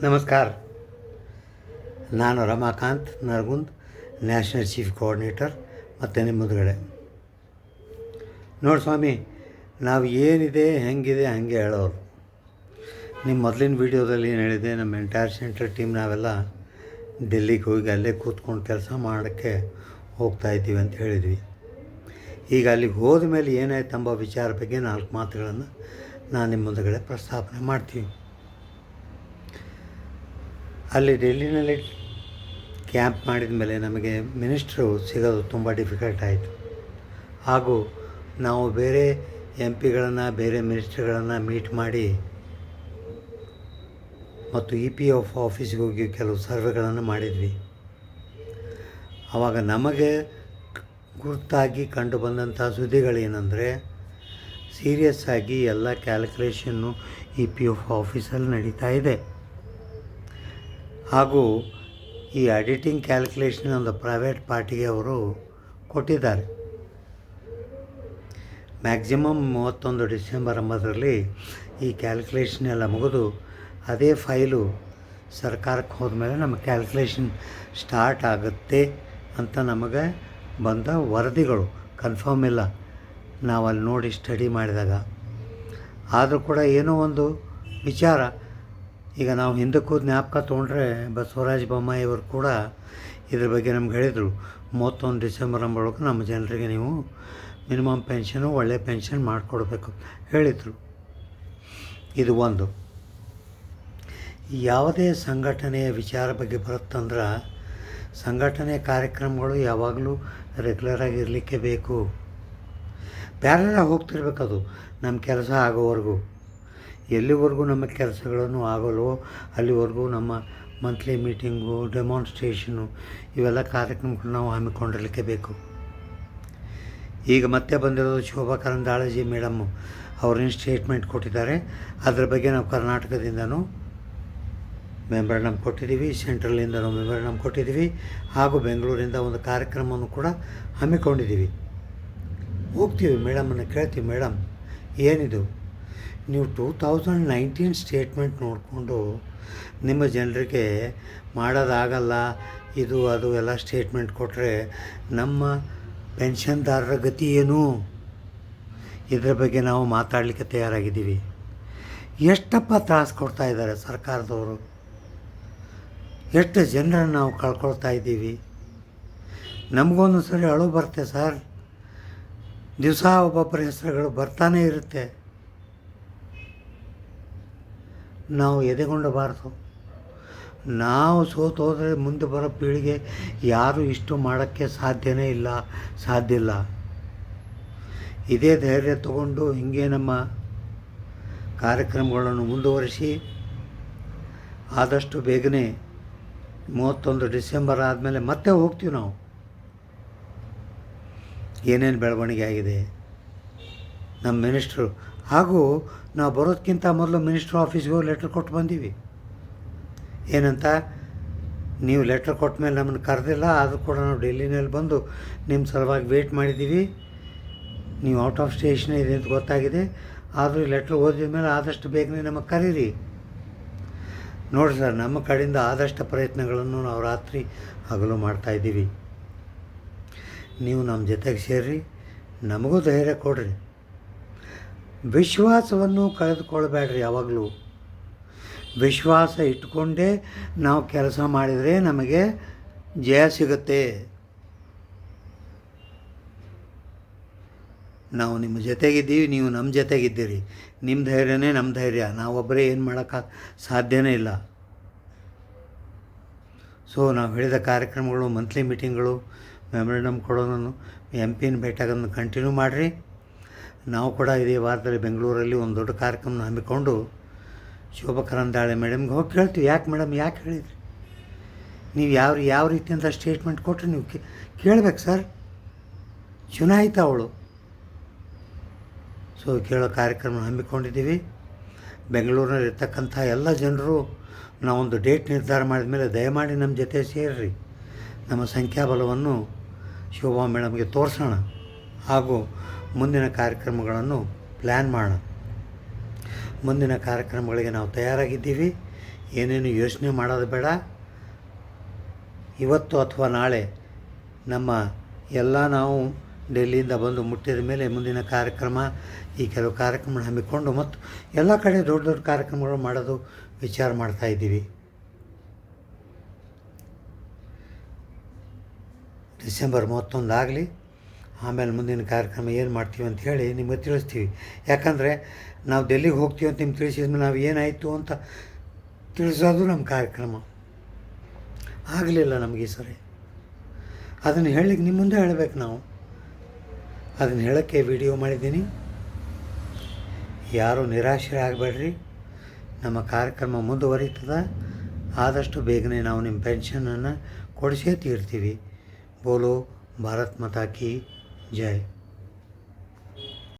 ನಮಸ್ಕಾರ. ನಾನು Ramakant Nargund, national chief coordinator ಮತ್ತು ನಿಮ್ಮ ಮುಂದುಗಡೆ. ನೋಡಿ ಸ್ವಾಮಿ, ನಾವು ಏನಿದೆ ಹೆಂಗಿದೆ ಹಾಗೆ ಹೇಳೋರು. ನಿಮ್ಮ ಮೊದಲಿನ ವೀಡಿಯೋದಲ್ಲಿ ಏನು ಹೇಳಿದೆ, ನಮ್ಮ ಎಂಟೈರ್ ಸೆಂಟ್ರಲ್ ಟೀಮ್ ನಾವೆಲ್ಲ ಡೆಲ್ಲಿಗೆ ಹೋಗಿ ಅಲ್ಲೇ ಕೂತ್ಕೊಂಡು ಕೆಲಸ ಮಾಡೋಕ್ಕೆ ಹೋಗ್ತಾಯಿದ್ದೀವಿ ಅಂತ ಹೇಳಿದ್ವಿ. ಈಗ ಅಲ್ಲಿಗೆ ಹೋದ ಮೇಲೆ ಏನಾಯ್ತು ಎಂಬ ವಿಚಾರ ಬಗ್ಗೆ 4 ಮಾತುಗಳನ್ನು ನಾನು ನಿಮ್ಮ ಮುಂದುಗಡೆ ಪ್ರಸ್ತಾಪನೆ ಮಾಡ್ತೀವಿ. ಅಲ್ಲಿ ಡೆಲ್ಲಿನಲ್ಲಿ ಕ್ಯಾಂಪ್ ಮಾಡಿದ ಮೇಲೆ ನಮಗೆ ಮಿನಿಸ್ಟ್ರು ಸಿಗೋದು ತುಂಬ ಡಿಫಿಕಲ್ಟ್ ಆಯಿತು. ಹಾಗೂ ನಾವು ಬೇರೆ MP ಗಳನ್ನು, ಬೇರೆ ಮಿನಿಸ್ಟ್ರುಗಳನ್ನು ಮೀಟ್ ಮಾಡಿ ಮತ್ತು EPO ಆಫೀಸ್ಗೆ ಹೋಗಿ ಕೆಲವು ಸರ್ವೆಗಳನ್ನು ಮಾಡಿದ್ವಿ. ಆವಾಗ ನಮಗೆ ಗುರುತಾಗಿ ಕಂಡು ಬಂದಂಥ ಸುದ್ದಿಗಳೇನೆಂದರೆ, ಸೀರಿಯಸ್ ಆಗಿ ಎಲ್ಲ ಕ್ಯಾಲ್ಕುಲೇಷನ್ನು EPO ಆಫೀಸಲ್ಲಿ ನಡೀತಾ ಇದೆ. ಹಾಗೂ ಈ ಎಡಿಟಿಂಗ್ ಕ್ಯಾಲ್ಕುಲೇಷನ್ ಒಂದು ಪ್ರೈವೇಟ್ ಪಾರ್ಟಿಗೆ ಅವರು ಕೊಟ್ಟಿದ್ದಾರೆ. ಮ್ಯಾಕ್ಸಿಮಮ್ 31 ಡಿಸೆಂಬರ್ 9 ಈ ಕ್ಯಾಲ್ಕುಲೇಷನ್ ಎಲ್ಲ ಮುಗಿದು ಅದೇ ಫೈಲು ಸರ್ಕಾರಕ್ಕೆ ಹೋದ್ಮೇಲೆ ನಮ್ಮ ಕ್ಯಾಲ್ಕುಲೇಷನ್ ಸ್ಟಾರ್ಟ್ ಆಗುತ್ತೆ ಅಂತ ನಮಗೆ ಬಂದ ವರದಿಗಳು. ಕನ್ಫರ್ಮ್ ಇಲ್ಲ, ನಾವು ಅಲ್ಲಿ ನೋಡಿ ಸ್ಟಡಿ ಮಾಡಿದಾಗ. ಆದರೂ ಕೂಡ ಏನೋ ಒಂದು ವಿಚಾರ. ಈಗ ನಾವು ಹಿಂದಕ್ಕೂ ಜ್ಞಾಪಕ ತೊಗೊಂಡ್ರೆ ಬಸವರಾಜ ಬೊಮ್ಮಾಯಿ ಅವರು ಕೂಡ ಇದ್ರ ಬಗ್ಗೆ ನಮ್ಗೆ ಹೇಳಿದರು. 31 ಡಿಸೆಂಬರ್ ನಮ್ಮ ಜನರಿಗೆ ನೀವು ಮಿನಿಮಮ್ ಪೆನ್ಷನು, ಒಳ್ಳೆಯ ಪೆನ್ಷನ್ ಮಾಡಿಕೊಡ್ಬೇಕು ಹೇಳಿದರು. ಇದು ಒಂದು. ಯಾವುದೇ ಸಂಘಟನೆಯ ವಿಚಾರ ಬಗ್ಗೆ ಬರುತ್ತಂದ್ರೆ, ಸಂಘಟನೆ ಕಾರ್ಯಕ್ರಮಗಳು ಯಾವಾಗಲೂ ರೆಗ್ಯುಲರಾಗಿ ಇರಲಿಕ್ಕೆ ಬೇಕು. ಪ್ಯಾರಲಾಗಿ ಹೋಗ್ತಿರ್ಬೇಕದು ನಮ್ಮ ಕೆಲಸ ಆಗೋವರೆಗೂ. ಎಲ್ಲಿವರೆಗೂ ನಮ್ಮ ಕೆಲಸಗಳನ್ನು ಆಗಲ್ವೋ ಅಲ್ಲಿವರೆಗೂ ನಮ್ಮ ಮಂತ್ಲಿ ಮೀಟಿಂಗು, ಡೆಮಾನ್ಸ್ಟ್ರೇಷನು ಇವೆಲ್ಲ ಕಾರ್ಯಕ್ರಮಗಳು ನಾವು ಹಮ್ಮಿಕೊಂಡಿರಲಿಕ್ಕೆ ಬೇಕು. ಈಗ ಮತ್ತೆ ಬಂದಿರೋದು ಶೋಭಾ ಕರಂದ್ಲಾಜೆ ಮೇಡಮ್ಮು ಅವ್ರೇನು ಸ್ಟೇಟ್ಮೆಂಟ್ ಕೊಟ್ಟಿದ್ದಾರೆ, ಅದರ ಬಗ್ಗೆ ನಾವು ಕರ್ನಾಟಕದಿಂದನೂ ಮೆಮೊರಂಡಮ್ ಕೊಟ್ಟಿದ್ದೀವಿ, ಸೆಂಟ್ರಲಿಂದನೂ ಮೆಮೊರಂಡಮ್ ಕೊಟ್ಟಿದ್ದೀವಿ, ಹಾಗೂ ಬೆಂಗಳೂರಿಂದ ಒಂದು ಕಾರ್ಯಕ್ರಮವನ್ನು ಕೂಡ ಹಮ್ಮಿಕೊಂಡಿದ್ದೀವಿ. ಹೋಗ್ತೀವಿ ಮೇಡಮನ್ನು ಕೇಳ್ತೀವಿ, ಮೇಡಮ್ ಏನಿದು ನೀವು 2019 ಸ್ಟೇಟ್ಮೆಂಟ್ ನೋಡಿಕೊಂಡು ನಿಮ್ಮ ಜನರಿಗೆ ಮಾಡೋದಾಗಲ್ಲ ಇದು ಅದು ಎಲ್ಲ ಸ್ಟೇಟ್ಮೆಂಟ್ ಕೊಟ್ಟರೆ ನಮ್ಮ ಪೆನ್ಷನ್ದಾರರ ಗತಿ ಏನು? ಇದರ ಬಗ್ಗೆ ನಾವು ಮಾತಾಡಲಿಕ್ಕೆ ತಯಾರಾಗಿದ್ದೀವಿ. ಎಷ್ಟಪ್ಪ ತ್ರಾಸು ಕೊಡ್ತಾಯಿದ್ದಾರೆ ಸರ್ಕಾರದವರು, ಎಷ್ಟು ಜನರನ್ನು ನಾವು ಕಳ್ಕೊಳ್ತಾ ಇದ್ದೀವಿ. ನಮಗೊಂದು ಸರಿ ಅಳು ಬರುತ್ತೆ ಸರ್. ದಿವಸ ಒಬ್ಬೊಬ್ಬರ ಹೆಸರುಗಳು ಬರ್ತಾನೇ ಇರುತ್ತೆ. ನಾವು ಎದೆಗೊಂಡಬಾರ್ದು. ನಾವು ಸೋತು ಹೋದರೆ ಮುಂದೆ ಬರೋ ಪೀಳಿಗೆ ಯಾರೂ ಇಷ್ಟು ಮಾಡೋಕ್ಕೆ ಸಾಧ್ಯ ಇಲ್ಲ. ಇದೇ ಧೈರ್ಯ ತಗೊಂಡು ಹೀಗೆ ನಮ್ಮ ಕಾರ್ಯಕ್ರಮಗಳನ್ನು ಮುಂದುವರಿಸಿ ಆದಷ್ಟು ಬೇಗನೆ 31 ಡಿಸೆಂಬರ್ ಆದಮೇಲೆ ಮತ್ತೆ ಹೋಗ್ತೀವಿ. ನಾವು ಏನೇನು ಬೆಳವಣಿಗೆ ಆಗಿದೆ ನಮ್ಮ ಮಿನಿಸ್ಟ್ರು, ಹಾಗೂ ನಾವು ಬರೋದಕ್ಕಿಂತ ಮೊದಲು ಮಿನಿಸ್ಟ್ರ್ ಆಫೀಸ್ಗೆ ಹೋಗಿ ಲೆಟ್ರ್ ಕೊಟ್ಟು ಬಂದೀವಿ. ಏನಂತ, ನೀವು ಲೆಟ್ರ್ ಕೊಟ್ಟ ಮೇಲೆ ನಮ್ಮನ್ನು ಕರೆದಿಲ್ಲ, ಆದರೂ ಕೂಡ ನಾವು ಡೆಲ್ಲಿನಲ್ಲಿ ಬಂದು ನಿಮ್ಮ ಸಲುವಾಗಿ ವೇಟ್ ಮಾಡಿದ್ದೀವಿ. ನೀವು ಔಟ್ ಆಫ್ ಸ್ಟೇಷನ್ ಇದೆ ಅಂತ ಗೊತ್ತಾಗಿದೆ, ಆದರೂ ಈ ಲೆಟ್ರ್ ಓದಿದ ಮೇಲೆ ಆದಷ್ಟು ಬೇಗನೆ ನಮಗೆ ಕರೀರಿ. ನೋಡಿ ಸರ್, ನಮ್ಮ ಕಡೆಯಿಂದ ಆದಷ್ಟು ಪ್ರಯತ್ನಗಳನ್ನು ನಾವು ರಾತ್ರಿ ಹಗಲು ಮಾಡ್ತಾಯಿದ್ದೀವಿ. ನೀವು ನಮ್ಮ ಜೊತೆಗೆ ಸೇರಿ ನಮಗೂ ಧೈರ್ಯ ಕೊಡ್ರಿ. ವಿಶ್ವಾಸವನ್ನು ಕಳೆದುಕೊಳ್ಬೇಡ್ರಿ. ಯಾವಾಗಲೂ ವಿಶ್ವಾಸ ಇಟ್ಕೊಂಡೇ ನಾವು ಕೆಲಸ ಮಾಡಿದರೆ ನಮಗೆ ಜಯ ಸಿಗುತ್ತೆ. ನಾವು ನಿಮ್ಮ ಜೊತೆಗಿದ್ದೀವಿ, ನೀವು ನಮ್ಮ ಜೊತೆಗಿದ್ದೀರಿ. ನಿಮ್ಮ ಧೈರ್ಯನೇ ನಮ್ಮ ಧೈರ್ಯ. ನಾವೊಬ್ಬರೇ ಏನು ಮಾಡೋಕ್ಕೆ ಸಾಧ್ಯನೇ ಇಲ್ಲ. ಸೊ ನಾವು ಹೇಳಿದ ಕಾರ್ಯಕ್ರಮಗಳು, ಮಂತ್ಲಿ ಮೀಟಿಂಗ್ಗಳು, ಮೆಮೊರಂಡಮ್ ಕೊಡೋದನ್ನು, MP ಭೇಟಿಯಾಗೋದನ್ನು ಕಂಟಿನ್ಯೂ ಮಾಡಿರಿ. ನಾವು ಕೂಡ ಇದೇ ವಾರದಲ್ಲಿ ಬೆಂಗಳೂರಲ್ಲಿ ಒಂದು ದೊಡ್ಡ ಕಾರ್ಯಕ್ರಮ ಹಮ್ಮಿಕೊಂಡು ಶೋಭಾ ಕರಂದ್ಲಾಜೆ ಮೇಡಮ್ಗೆ ಹೋಗಿ ಕೇಳ್ತೀವಿ, ಯಾಕೆ ಮೇಡಮ್ ಯಾಕೆ ಹೇಳಿದ್ರಿ ನೀವು, ಯಾವ ರೀತಿಯಿಂದ ಸ್ಟೇಟ್ಮೆಂಟ್ ಕೊಟ್ಟರೆ ನೀವು ಕೇಳಬೇಕು ಸರ್, ಚುನಾಯಿತ ಅವಳು. ಸೊ ಕೇಳೋ ಕಾರ್ಯಕ್ರಮ ಹಮ್ಮಿಕೊಂಡಿದ್ದೀವಿ. ಬೆಂಗಳೂರಿನಲ್ಲಿರ್ತಕ್ಕಂಥ ಎಲ್ಲ ಜನರು ನಾವೊಂದು ಡೇಟ್ ನಿರ್ಧಾರ ಮಾಡಿದ ಮೇಲೆ ದಯಮಾಡಿ ನಮ್ಮ ಜೊತೆ ಸೇರಿರಿ. ನಮ್ಮ ಸಂಖ್ಯಾಬಲವನ್ನು ಶೋಭಾ ಮೇಡಮ್ಗೆ ತೋರಿಸೋಣ, ಹಾಗೂ ಮುಂದಿನ ಕಾರ್ಯಕ್ರಮಗಳನ್ನು ಪ್ಲ್ಯಾನ್ ಮಾಡೋಣ. ಮುಂದಿನ ಕಾರ್ಯಕ್ರಮಗಳಿಗೆ ನಾವು ತಯಾರಾಗಿದ್ದೀವಿ. ಏನೇನು ಯೋಚನೆ ಮಾಡೋದು ಬೇಡ. ಇವತ್ತು ಅಥವಾ ನಾಳೆ ನಮ್ಮ ಎಲ್ಲ ನಾವು ಡೆಲ್ಲಿಯಿಂದ ಬಂದು ಮುಟ್ಟಿದ ಮೇಲೆ ಮುಂದಿನ ಕಾರ್ಯಕ್ರಮ, ಈ ಕೆಲವು ಕಾರ್ಯಕ್ರಮ ಹಮ್ಮಿಕೊಂಡು ಮತ್ತು ಎಲ್ಲ ಕಡೆ ದೊಡ್ಡ ದೊಡ್ಡ ಕಾರ್ಯಕ್ರಮಗಳು ಮಾಡೋದು ವಿಚಾರ ಮಾಡ್ತಾಯಿದ್ದೀವಿ. ಡಿಸೆಂಬರ್ 31 ಆಗಲಿ, ಆಮೇಲೆ ಮುಂದಿನ ಕಾರ್ಯಕ್ರಮ ಏನು ಮಾಡ್ತೀವಿ ಅಂತ ಹೇಳಿ ನಿಮಗೆ ತಿಳಿಸ್ತೀವಿ. ಯಾಕಂದರೆ ನಾವು ಡೆಲ್ಲಿಗೆ ಹೋಗ್ತೀವಿ ಅಂತ ನಿಮ್ಗೆ ತಿಳಿಸಿದ ಮೇಲೆ ನಾವು ಏನಾಯಿತು ಅಂತ ತಿಳಿಸೋದು ನಮ್ಮ ಕಾರ್ಯಕ್ರಮ ಆಗಲಿಲ್ಲ ನಮಗೆ ಈ ಸರಿ. ಅದನ್ನು ಹೇಳಲಿಕ್ಕೆ ನಿಮ್ಮ ಮುಂದೆ ಹೇಳಬೇಕು ನಾವು. ಅದನ್ನು ಹೇಳೋಕ್ಕೆ ವಿಡಿಯೋ ಮಾಡಿದ್ದೀನಿ. ಯಾರೂ ನಿರಾಶರಾಗಬೇಡ್ರಿ. ನಮ್ಮ ಕಾರ್ಯಕ್ರಮ ಮುಂದುವರಿತದೆ. ಆದಷ್ಟು ಬೇಗನೆ ನಾವು ನಿಮ್ಮ ಪೆನ್ಷನನ್ನು ಕೊಡಿಸೇ ತೀರ್ತೀವಿ. ಬೋಲೋ ಭಾರತ್ ಮಾತಾ ಕಿ ಜೈ.